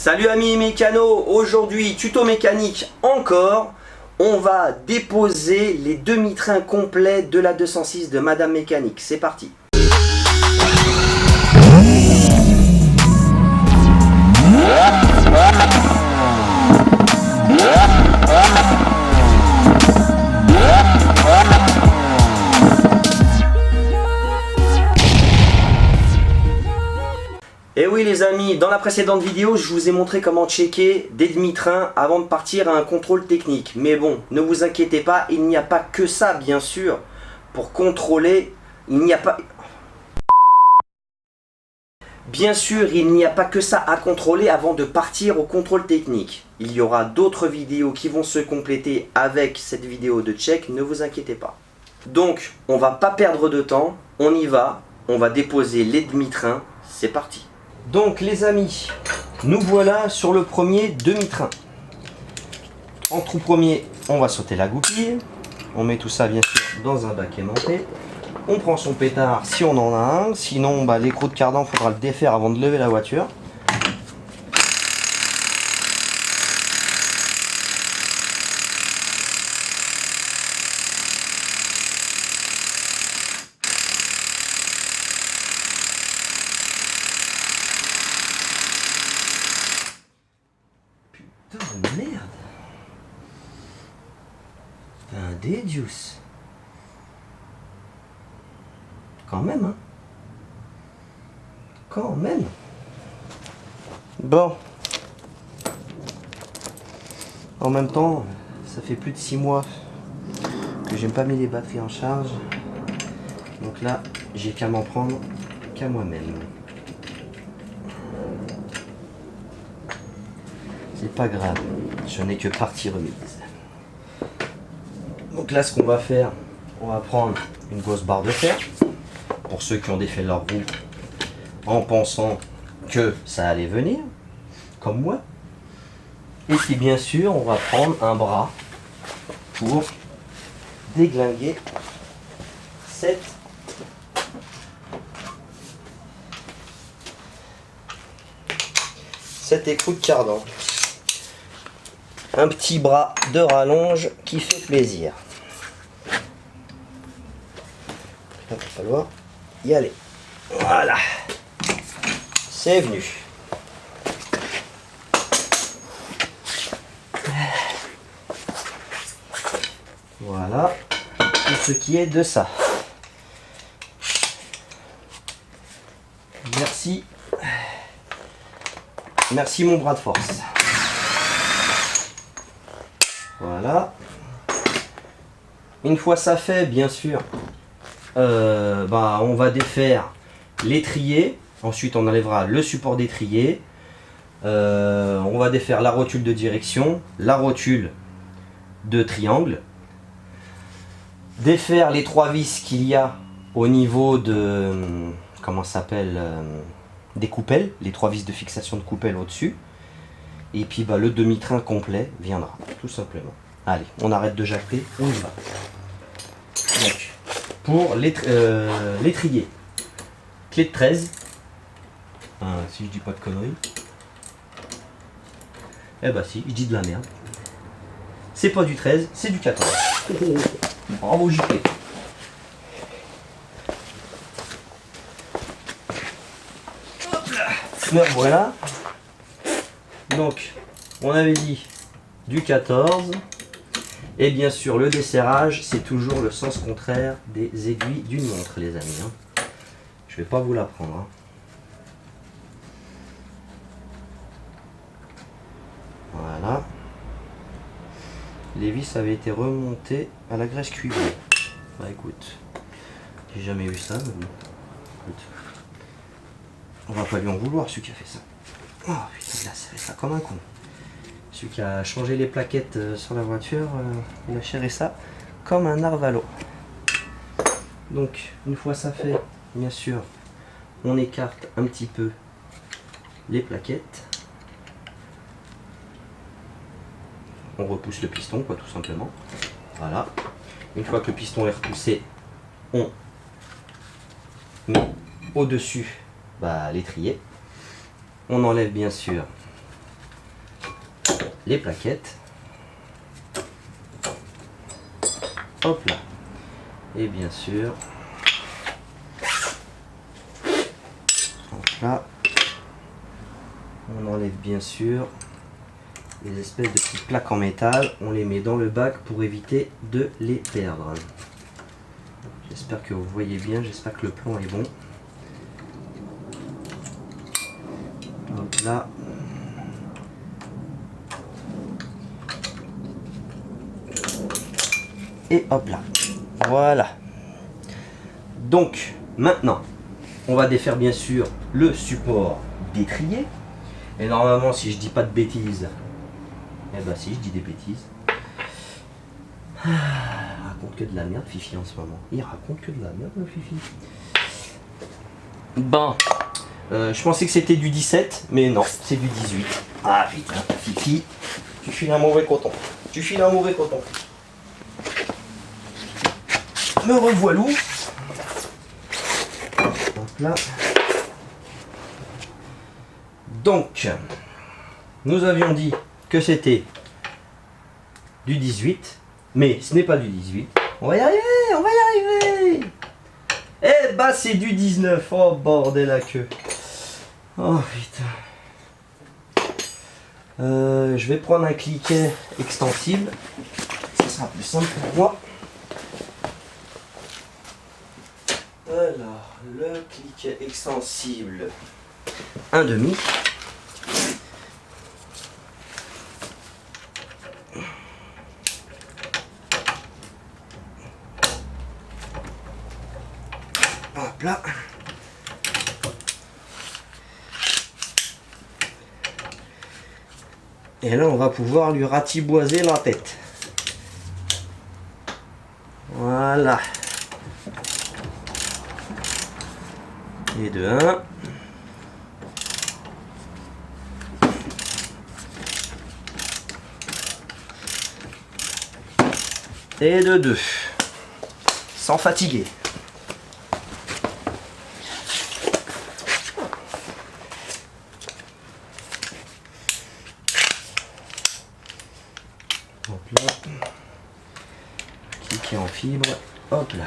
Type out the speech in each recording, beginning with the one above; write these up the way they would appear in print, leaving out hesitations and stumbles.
Salut amis mécanos, aujourd'hui tuto mécanique encore. On va déposer les demi-trains complets de la 206 de Madame Mécanique. C'est parti. Et oui les amis, dans la précédente vidéo, je vous ai montré comment checker des demi-trains avant de partir à un contrôle technique. Mais bon, ne vous inquiétez pas, il n'y a pas que ça bien sûr. Pour contrôler, il n'y a pas... Bien sûr, il n'y a pas que ça à contrôler avant de partir au contrôle technique. Il y aura d'autres vidéos qui vont se compléter avec cette vidéo de check, ne vous inquiétez pas. Donc, on va pas perdre de temps, on y va, on va déposer les demi-trains, c'est parti. Donc les amis, nous voilà sur le premier demi-train. En trou premier, on va sauter la goupille. On met tout ça bien sûr dans un bac aimanté. On prend son pétard si on en a un. Sinon, l'écrou de cardan, il faudra le défaire avant de lever la voiture. Putain de merde. Un dédius. Quand même, hein. Quand même. Bon. En même temps, ça fait plus de 6 mois que j'ai pas mis les batteries en charge. Donc là, j'ai qu'à m'en prendre qu'à moi-même. C'est pas grave, je n'ai que partie remise. Donc là, ce qu'on va faire, on va prendre une grosse barre de fer. Pour ceux qui ont défait leur roue en pensant que ça allait venir, comme moi. Et puis bien sûr, on va prendre un bras pour déglinguer cet écrou de cardan. Un petit bras de rallonge qui fait plaisir. Il va falloir y aller. Voilà. C'est venu. Voilà. Tout ce qui est de ça. Merci. Merci mon bras de force. Voilà. Une fois ça fait, bien sûr, on va défaire l'étrier. Ensuite, on enlèvera le support d'étrier. On va défaire la rotule de direction, la rotule de triangle. Défaire les 3 vis qu'il y a au niveau de... comment ça s'appelle, des coupelles. Les 3 vis de fixation de coupelle au-dessus. Et puis le demi-train complet viendra, tout simplement. Allez, on arrête de jacter, on y va. Donc, pour l'étrier, clé de 13, si je dis pas de conneries, eh bah si, je dis de la merde. C'est pas du 13, c'est du 14. Bravo JP. Hop là. Voilà. Donc, on avait dit du 14. Et bien sûr, le desserrage, c'est toujours le sens contraire des aiguilles d'une montre, les amis. Je vais pas vous l'apprendre. Voilà. Les vis avaient été remontées à la graisse cuivrée. Écoute, j'ai jamais vu ça, mais bon. Écoute, on va pas lui en vouloir, celui qui a fait ça. Oh putain, il a serré ça comme un con. Celui qui a changé les plaquettes sur la voiture, il a serré ça comme un narvalo. Donc, une fois ça fait, bien sûr, on écarte un petit peu les plaquettes. On repousse le piston, quoi, tout simplement. Voilà. Une fois que le piston est repoussé, on met au-dessus l'étrier. On enlève bien sûr les plaquettes. Hop là. Et bien sûr, hop là, on enlève bien sûr les espèces de petites plaques en métal. On les met dans le bac pour éviter de les perdre. J'espère que vous voyez bien, j'espère que le plan est bon. Hop là. Et hop là. Voilà. Donc, maintenant, on va défaire bien sûr le support d'étrier. Et normalement, si je dis pas de bêtises, eh ben si, je dis des bêtises. Il raconte que de la merde, Fifi, en ce moment. Il raconte que de la merde, le Fifi. Bon, je pensais que c'était du 17, mais non, c'est du 18. Ah putain, Fifi, tu files un mauvais coton. Tu files un mauvais coton. Me revoilou. Donc là. Donc, nous avions dit que c'était du 18, mais ce n'est pas du 18. On va y arriver, on va y arriver. Eh bah c'est du 19. Oh bordel à queue. Oh putain. Je vais prendre un cliquet extensible. Ça sera plus simple pour moi. Alors, le cliquet extensible 1/2. Hop là. Et là, on va pouvoir lui ratiboiser la tête. Voilà. Et de 1. Et de 2. Sans fatiguer. Hop là. Cliquer en fibre. Hop là.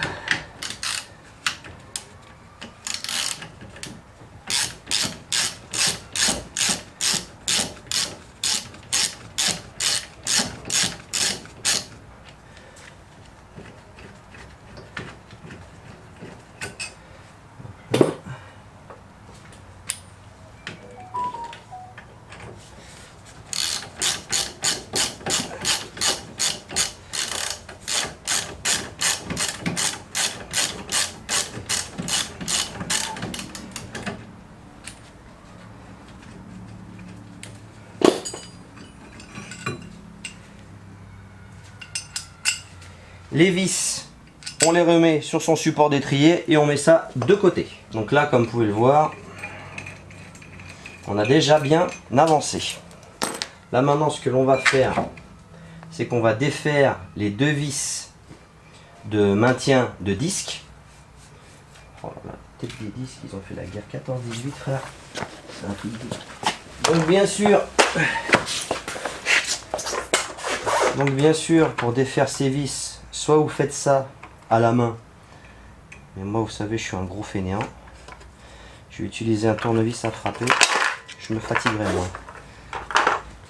Les vis, on les remet sur son support d'étrier et on met ça de côté. Donc là, comme vous pouvez le voir, on a déjà bien avancé. Là maintenant, ce que l'on va faire, c'est qu'on va défaire les 2 vis de maintien de disque. Oh là là, peut-être des disques, ils ont fait la guerre 14-18, frère. C'est un truc de... Donc bien sûr, pour défaire ces vis, soit vous faites ça à la main, mais moi vous savez je suis un gros fainéant, je vais utiliser un tournevis à frapper, je me fatiguerai moins,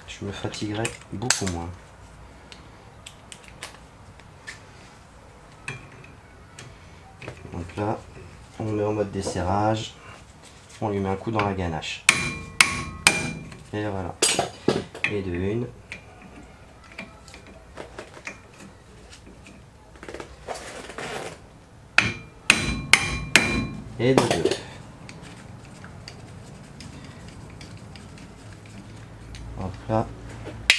je me fatiguerai beaucoup moins. Donc là on met en mode desserrage, on lui met un coup dans la ganache, et voilà, et de 1. Et de 2. Hop là,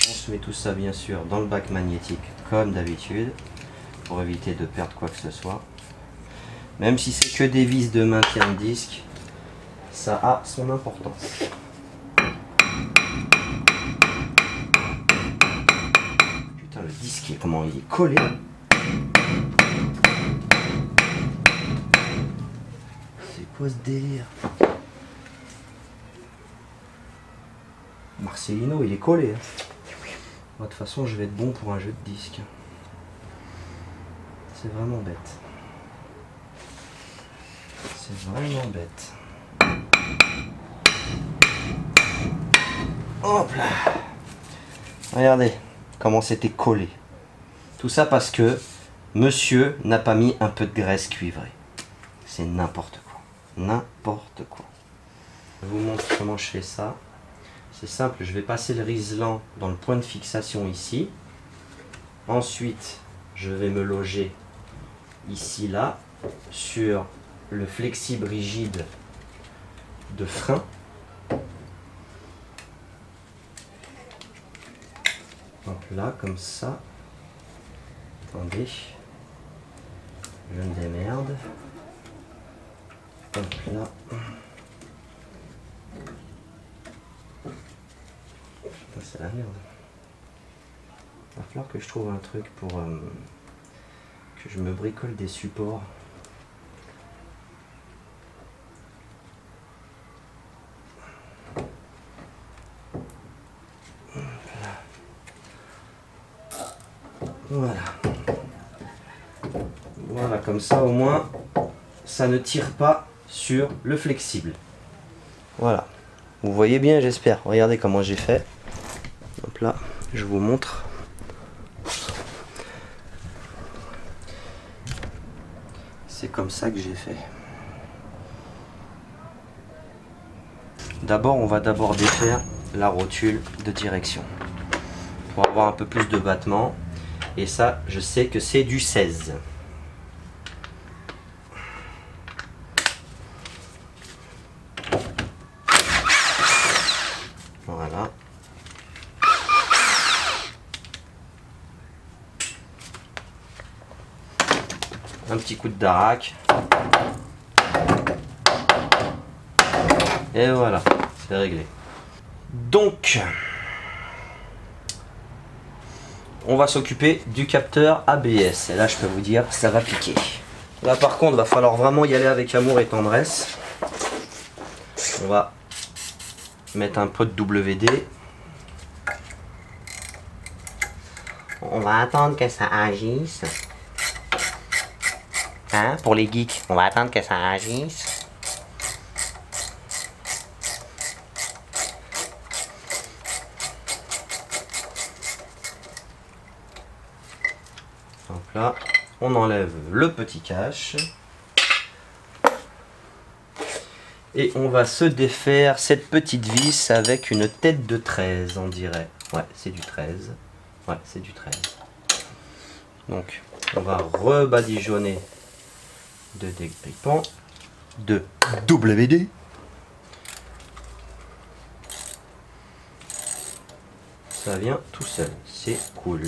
on se met tout ça bien sûr dans le bac magnétique comme d'habitude pour éviter de perdre quoi que ce soit. Même si c'est que des vis de maintien de disque, ça a son importance. Putain, le disque, comment il est collé. Quoi ce délire? Marcelino il est collé hein. De toute façon, je vais être bon pour un jeu de disque. C'est vraiment bête. C'est vraiment bête. Hop là. Regardez comment c'était collé. Tout ça parce que monsieur n'a pas mis un peu de graisse cuivrée. C'est n'importe quoi. N'importe quoi. Je vous montre comment je fais ça. C'est simple, je vais passer le riselant dans le point de fixation ici. Ensuite, je vais me loger ici, là, sur le flexible rigide de frein. Hop là, comme ça. Attendez. Je me démerde. Hop là. C'est la merde. Il va falloir que je trouve un truc pour que je me bricole des supports. Voilà. Voilà, comme ça au moins ça ne tire pas sur le flexible. Voilà. Vous voyez bien, j'espère. Regardez comment j'ai fait. Hop là, je vous montre. C'est comme ça que j'ai fait. D'abord, on va défaire la rotule de direction pour avoir un peu plus de battement. Et ça, je sais que c'est du 16. Voilà. Un petit coup de darac. Et voilà, c'est réglé. Donc, on va s'occuper du capteur ABS. Et là, je peux vous dire, ça va piquer. Là, par contre, va falloir vraiment y aller avec amour et tendresse. On va mettre un peu de WD. On va attendre que ça agisse. Hein, pour les geeks, on va attendre que ça agisse. Donc là, on enlève le petit cache. Et on va se défaire cette petite vis avec une tête de 13, on dirait. Ouais, c'est du 13. Ouais, c'est du 13. Donc, on va rebadigeonner de dégrippant de WD. Ça vient tout seul, c'est cool.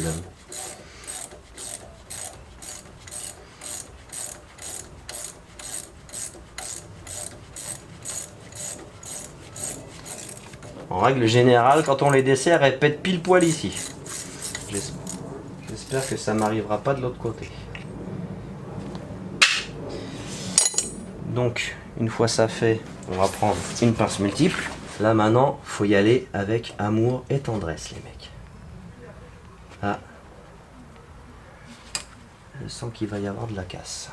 En règle générale, quand on les dessert, elles pètent pile poil ici. J'espère que ça m'arrivera pas de l'autre côté. Donc, une fois ça fait, on va prendre une pince multiple. Là maintenant, faut y aller avec amour et tendresse, les mecs. Là, je sens qu'il va y avoir de la casse.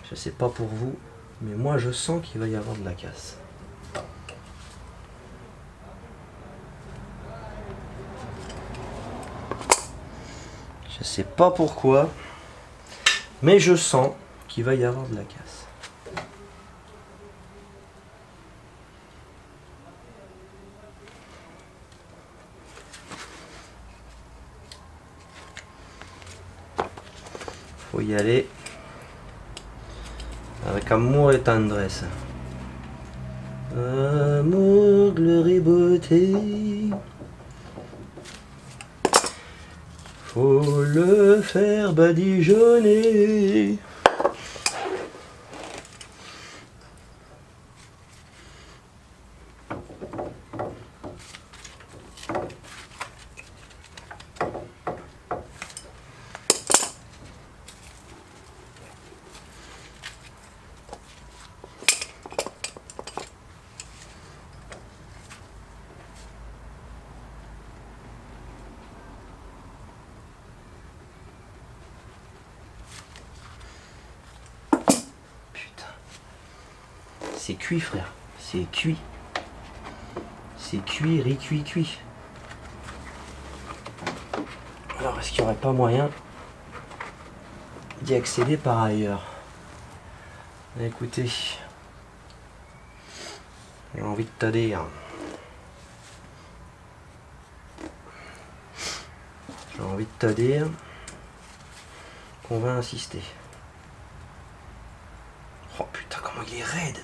Je sais pas pour vous, mais moi je sens qu'il va y avoir de la casse. Je sais pas pourquoi, mais je sens qu'il va y avoir de la casse. Faut y aller avec amour et tendresse. Amour, gloire et beauté. Faut le faire badigeonner. c'est cuit, frère. C'est cuit. C'est cuit, riz-cuit, cuit. Alors, est-ce qu'il n'y aurait pas moyen d'y accéder par ailleurs? Écoutez, j'ai envie de te dire. J'ai envie de te dire qu'on va insister. Oh putain, comment il est raide!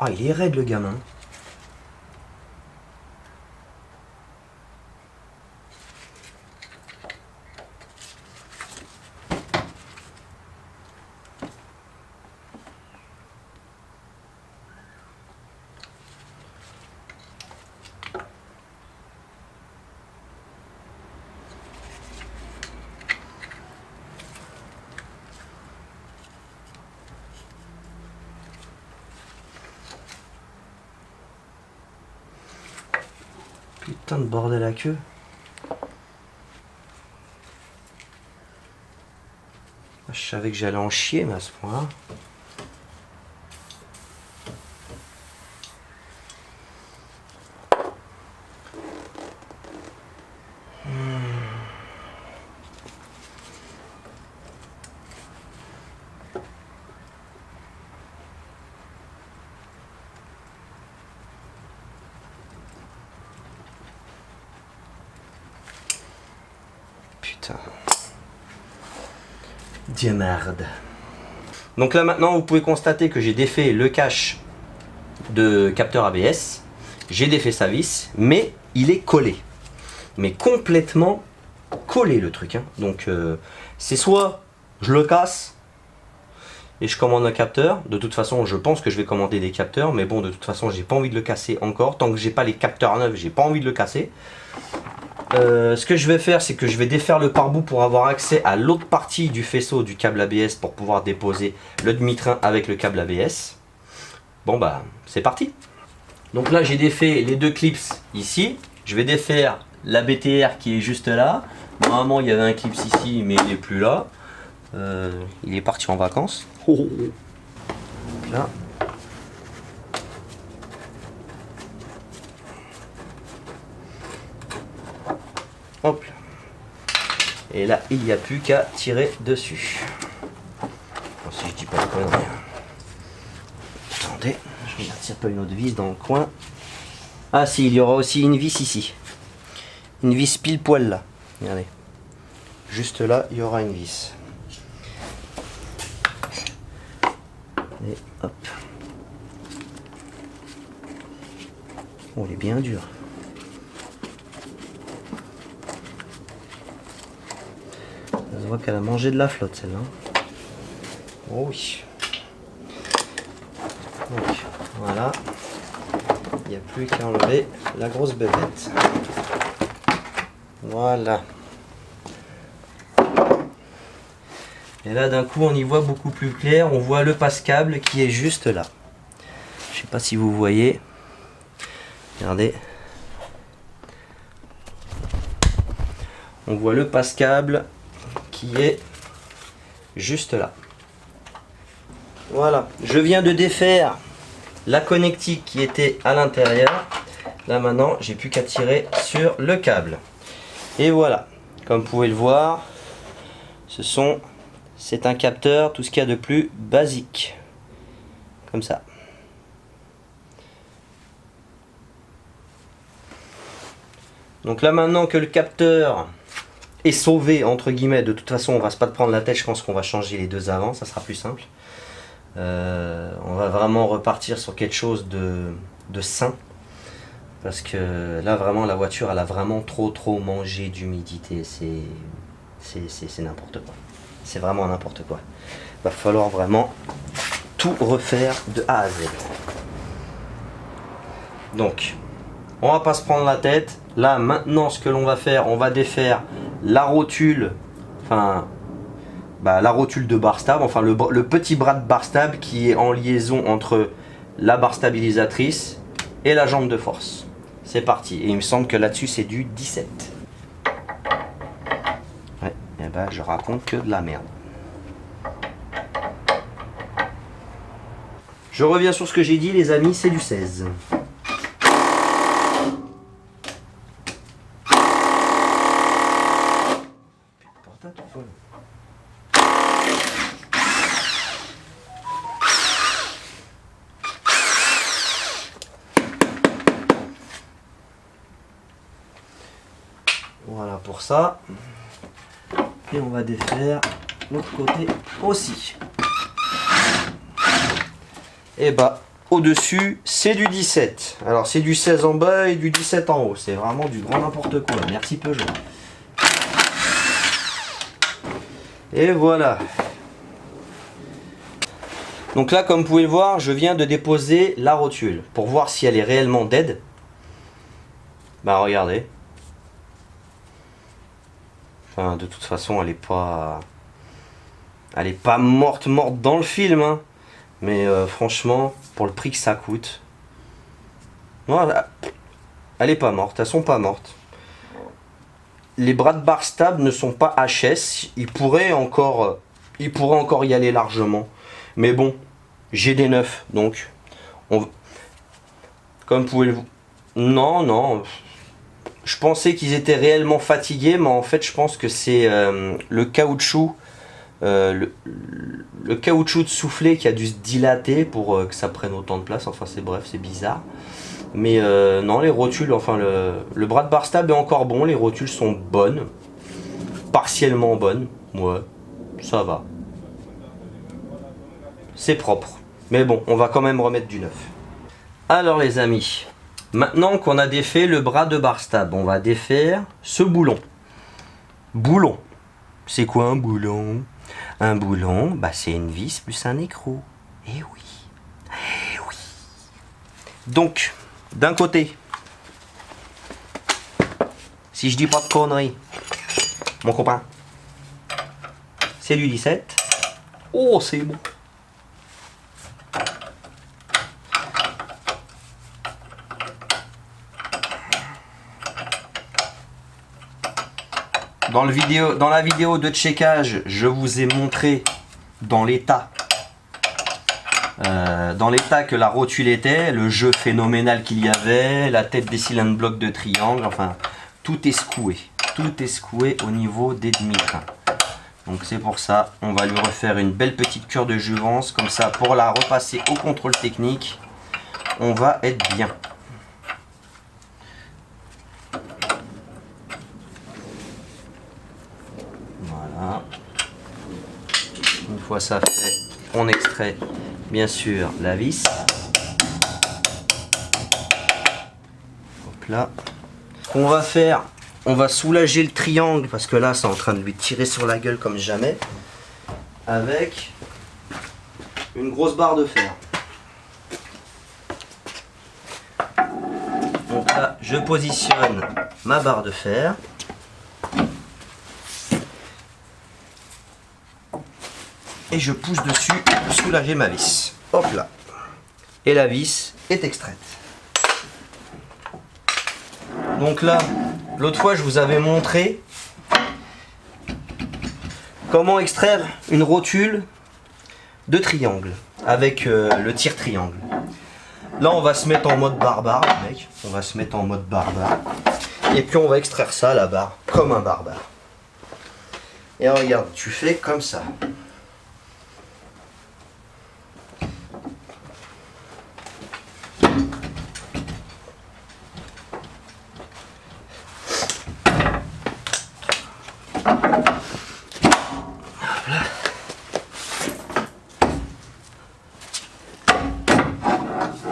Ah, il est raide le gamin. Putain de bordel à queue. Je savais que j'allais en chier, mais à ce point-là. Putain. Dieu merde. Donc là maintenant vous pouvez constater que j'ai défait le cache de capteur ABS. J'ai défait sa vis, mais il est collé. Mais complètement collé le truc. Hein. Donc c'est soit je le casse et je commande un capteur. De toute façon je pense que je vais commander des capteurs. Mais bon de toute façon j'ai pas envie de le casser encore. Tant que j'ai pas les capteurs neufs, j'ai pas envie de le casser. Ce que je vais faire, c'est que je vais défaire le pare-bout pour avoir accès à l'autre partie du faisceau du câble ABS pour pouvoir déposer le demi-train avec le câble ABS. Bon bah, c'est parti. Donc là, j'ai défait les deux clips ici. Je vais défaire la BTR qui est juste là. Normalement, il y avait un clip ici, mais il n'est plus là. Il est parti en vacances. Donc là. Hop là. Et là, il n'y a plus qu'à tirer dessus. Bon, si je dis pas de conneries. Attendez, je regarde s'il n'y a pas une autre vis dans le coin. Ah si, il y aura aussi une vis ici. Une vis pile poil là. Regardez. Juste là, il y aura une vis. Et hop. Oh, elle est bien dure. On voit qu'elle a mangé de la flotte celle-là. Oh oui. Donc voilà. Il n'y a plus qu'à enlever la grosse bébête. Voilà. Et là d'un coup on y voit beaucoup plus clair. On voit le passe-câble qui est juste là. Je sais pas si vous voyez. Regardez. On voit le passe-câble qui est juste là. Voilà, je viens de défaire la connectique qui était à l'intérieur. Là maintenant, j'ai plus qu'à tirer sur le câble. Et voilà, comme vous pouvez le voir, c'est un capteur, tout ce qu'il y a de plus basique. Comme ça. Donc là maintenant que le capteur est sauvé entre guillemets, de toute façon on va pas te prendre la tête, je pense qu'on va changer les deux avant, ça sera plus simple. On va vraiment repartir sur quelque chose de sain, parce que là vraiment la voiture elle a vraiment trop mangé d'humidité, c'est n'importe quoi, c'est vraiment n'importe quoi. Va falloir vraiment tout refaire de A à Z. Donc on va pas se prendre la tête. Là maintenant ce que l'on va faire, on va défaire la rotule, enfin la rotule de barre stable, enfin le petit bras de barre stable qui est en liaison entre la barre stabilisatrice et la jambe de force. C'est parti. Et il me semble que là-dessus c'est du 17. Ouais, ben, je raconte que de la merde. Je reviens sur ce que j'ai dit, les amis, c'est du 16. Voilà pour ça. Et on va défaire l'autre côté aussi. Et bah au-dessus c'est du 17. Alors c'est du 16 en bas et du 17 en haut. C'est vraiment du grand n'importe quoi. Merci Peugeot. Et voilà. Donc là, comme vous pouvez le voir, je viens de déposer la rotule pour voir si elle est réellement dead. Bah regardez. Enfin, de toute façon, elle est pas morte dans le film, hein. Mais franchement, pour le prix que ça coûte, voilà, elle est pas morte. Elles sont pas mortes. Les bras de barre stables ne sont pas HS. Ils pourraient encore y aller largement. Mais bon, j'ai des neufs, donc comme vous pouvez le voir. Non. Je pensais qu'ils étaient réellement fatigués, mais en fait, je pense que c'est le caoutchouc, le caoutchouc de soufflet qui a dû se dilater pour que ça prenne autant de place. Enfin, c'est bizarre. Mais non, les rotules, enfin, le bras de barre stable est encore bon. Les rotules sont bonnes, partiellement bonnes. Ouais, ça va. C'est propre. Mais bon, on va quand même remettre du neuf. Alors les amis, maintenant qu'on a défait le bras de barre stable, on va défaire ce boulon. Boulon. C'est quoi un boulon? Un boulon, bah c'est une vis plus un écrou. Eh oui. Eh oui. Donc, d'un côté, si je dis pas de conneries, mon copain, c'est du 17. Oh, c'est bon. Dans la vidéo de checkage, je vous ai montré dans l'état que la rotule était, le jeu phénoménal qu'il y avait, la tête des cylindres blocs de triangle, enfin tout est secoué. Tout est secoué au niveau des demi-trains. Donc c'est pour ça, on va lui refaire une belle petite cure de jouvence, comme ça pour la repasser au contrôle technique, on va être bien. Voilà. Une fois ça fait, on extrait bien sûr la vis. Hop là. Ce qu'on va faire, on va soulager le triangle parce que là c'est en train de lui tirer sur la gueule comme jamais. Avec une grosse barre de fer. Donc là je positionne ma barre de fer. Et je pousse dessus pour soulager ma vis. Hop là. Et la vis est extraite. Donc là, l'autre fois je vous avais montré comment extraire une rotule de triangle avec le tire-triangle. Là on va se mettre en mode barbare, mec. On va se mettre en mode barbare. Et puis on va extraire ça à la barre, comme un barbare. Et regarde, tu fais comme ça.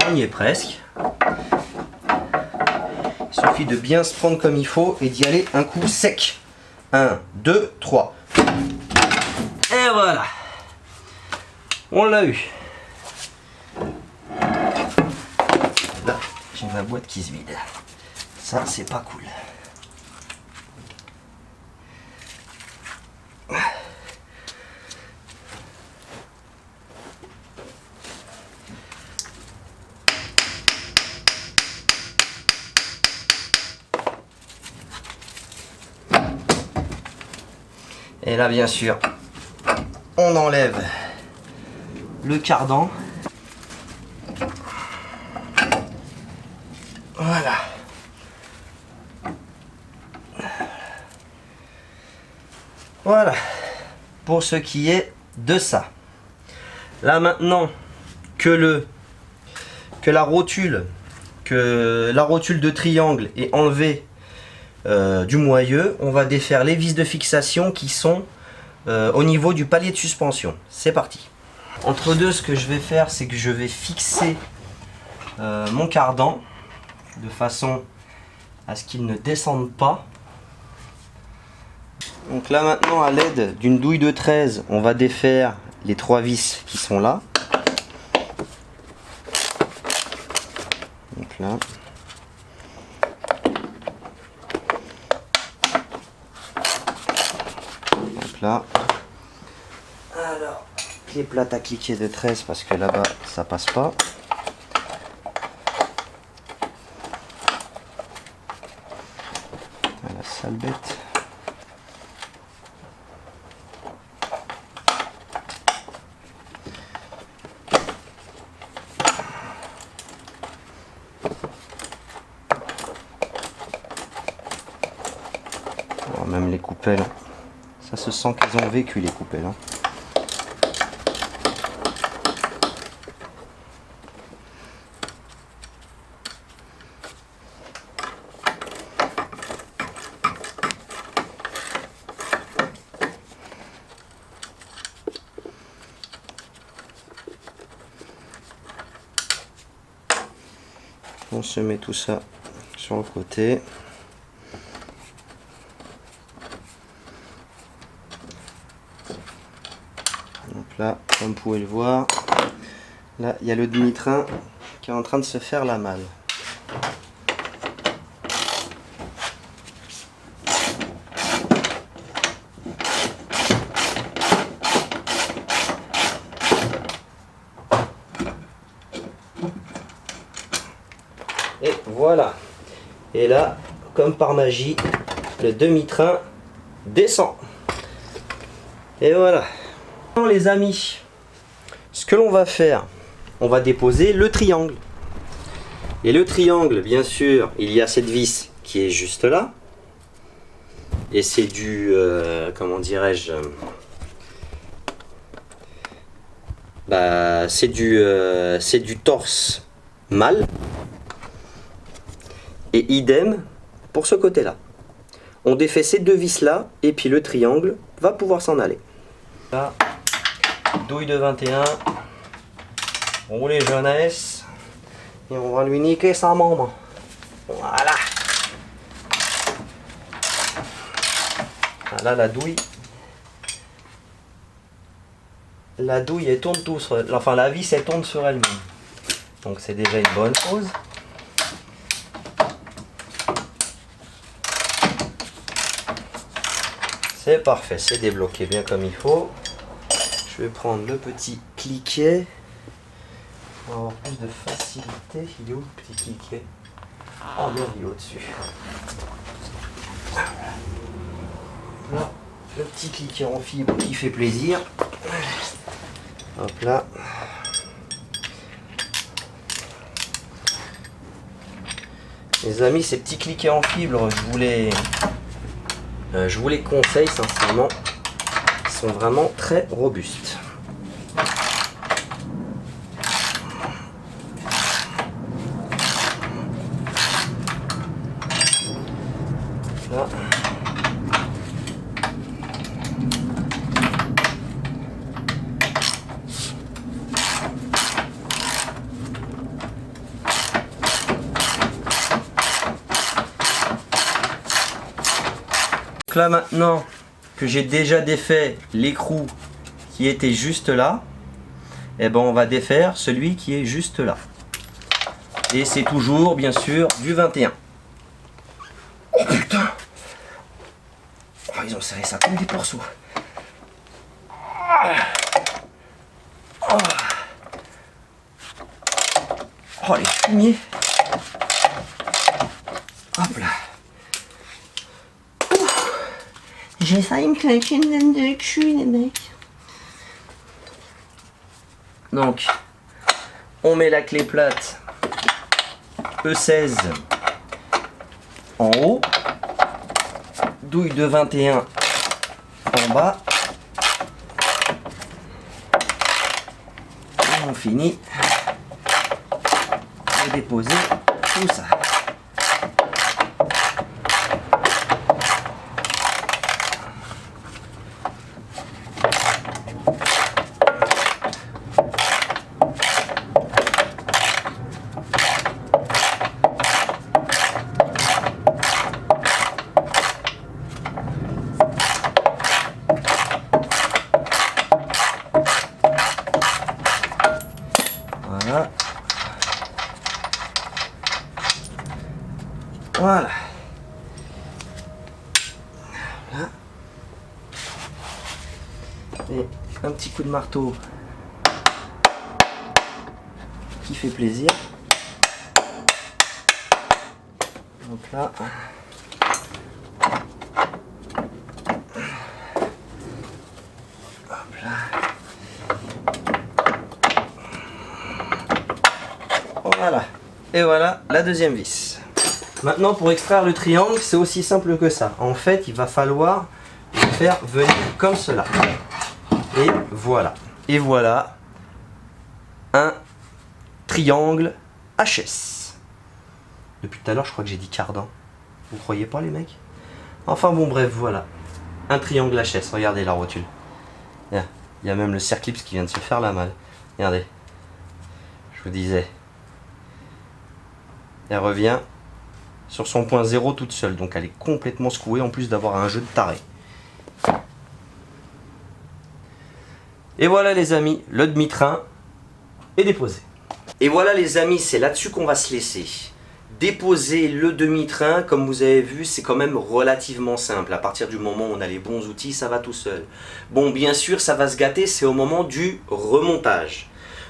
On y est presque. Il suffit de bien se prendre comme il faut et d'y aller un coup sec. 1, 2, 3. Et voilà. On l'a eu. Là, j'ai ma boîte qui se vide. Ça, c'est pas cool. Et Et là, bien sûr, on enlève le cardan. Voilà. Voilà. Pour ce qui est de ça. Là maintenant que la rotule de triangle est enlevée du moyeu, on va défaire les vis de fixation qui sont au niveau du palier de suspension. C'est parti. Entre deux, ce que je vais faire, c'est que je vais fixer mon cardan de façon à ce qu'il ne descende pas. Donc là maintenant, à l'aide d'une douille de 13, on va défaire les 3 vis qui sont là. Donc là. Donc là. Alors, clé plate à cliquer de 13 parce que là-bas ça passe pas. La sale bête. Même les coupelles, ça se sent qu'elles ont vécu les coupelles. Hein. On se met tout ça sur le côté. Donc là, comme vous pouvez le voir, là il y a le demi-train qui est en train de se faire la malle. Et voilà. Et là, comme par magie, le demi-train descend. Et voilà. Les amis, ce que l'on va faire, on va déposer le triangle. Et le triangle, bien sûr, il y a cette vis qui est juste là. Et c'est du, comment dirais-je, c'est du torse mâle. Et idem pour ce côté-là. On défait ces 2 vis-là et puis le triangle va pouvoir s'en aller. Là, douille de 21, rouler jeunesse, et on va lui niquer sa maman. Voilà. Là, la douille, elle tourne tout sur, enfin la vis elle tourne sur elle-même. Donc c'est déjà une bonne chose. C'est parfait, c'est débloqué bien comme il faut. Je vais prendre le petit cliquet pour avoir plus de facilité. Il est où le petit cliquet? Oh merde, il est au-dessus. Là, le petit cliquet en fibre qui fait plaisir. Hop là. Les amis, ces petits cliquets en fibre, je vous les conseille sincèrement. Ils sont vraiment très robustes. Là. Là maintenant que j'ai déjà défait l'écrou qui était juste là, et ben on va défaire celui qui est juste là. Et c'est toujours bien sûr du 21. Oh putain, oh, ils ont serré ça comme des porceaux. Oh, oh les fumiers. Hop là. J'ai failli me claquer une laine de cul, les mecs. Donc, on met la clé plate E16 en haut, douille de 21 en bas. Et on finit de déposer tout ça. Voilà. Voilà. Voilà. Et un petit coup de marteau qui fait plaisir. Donc là. Hop là. Voilà. Et voilà la deuxième vis. Maintenant, pour extraire le triangle, c'est aussi simple que ça. En fait, il va falloir le faire venir comme cela. Et voilà. Et voilà un triangle HS. Depuis tout à l'heure, je crois que j'ai dit cardan. Vous croyez pas, les mecs? Enfin bon, bref, voilà. Un triangle HS. Regardez la rotule. Il y a même le circlips qui vient de se faire la malle. Regardez. Je vous disais. Elle revient sur son point 0 toute seule, donc elle est complètement secouée en plus d'avoir un jeu de taré. Et voilà les amis, le demi-train est déposé. Et voilà les amis, c'est là-dessus qu'on va se laisser. Déposer le demi-train, comme vous avez vu, c'est quand même relativement simple. À partir du moment où on a les bons outils, ça va tout seul. Bon, bien sûr, ça va se gâter, c'est au moment du remontage.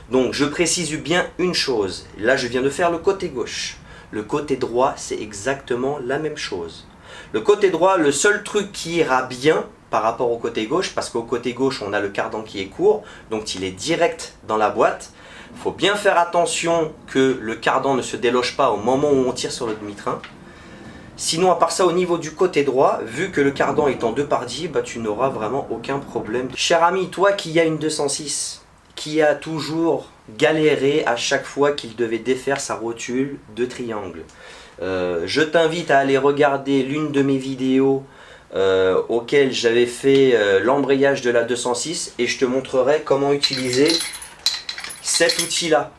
Donc je précise bien une chose, là je viens de faire le côté gauche. Le côté droit, c'est exactement la même chose. Le côté droit, le seul truc qui ira bien par rapport au côté gauche, parce qu'au côté gauche, on a le cardan qui est court, donc il est direct dans la boîte. Il faut bien faire attention que le cardan ne se déloge pas au moment où on tire sur le demi-train. Sinon, à part ça, au niveau du côté droit, vu que le cardan est en deux parties, bah, tu n'auras vraiment aucun problème. Cher ami, toi qui as une 206, qui a toujours galéré à chaque fois qu'il devait défaire sa rotule de triangle. Je t'invite à aller regarder l'une de mes vidéos auxquelles j'avais fait l'embrayage de la 206 et je te montrerai comment utiliser cet outil-là.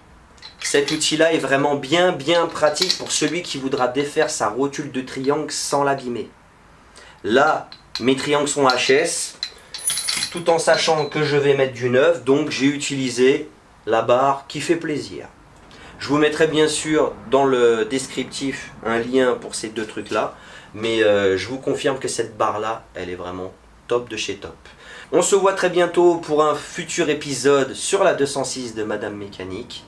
Cet outil-là est vraiment bien pratique pour celui qui voudra défaire sa rotule de triangle sans l'abîmer. Là, mes triangles sont HS. Tout en sachant que je vais mettre du neuf, donc j'ai utilisé la barre qui fait plaisir. Je vous mettrai bien sûr dans le descriptif un lien pour ces deux trucs là, mais je vous confirme que cette barre là, elle est vraiment top de chez top. On se voit très bientôt pour un futur épisode sur la 206 de Madame Mécanique.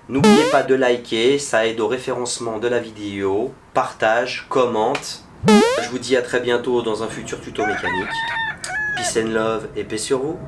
N'oubliez pas de liker, ça aide au référencement de la vidéo, partage, commente. Je vous dis à très bientôt dans un futur tuto mécanique. Peace and love et paix sur vous.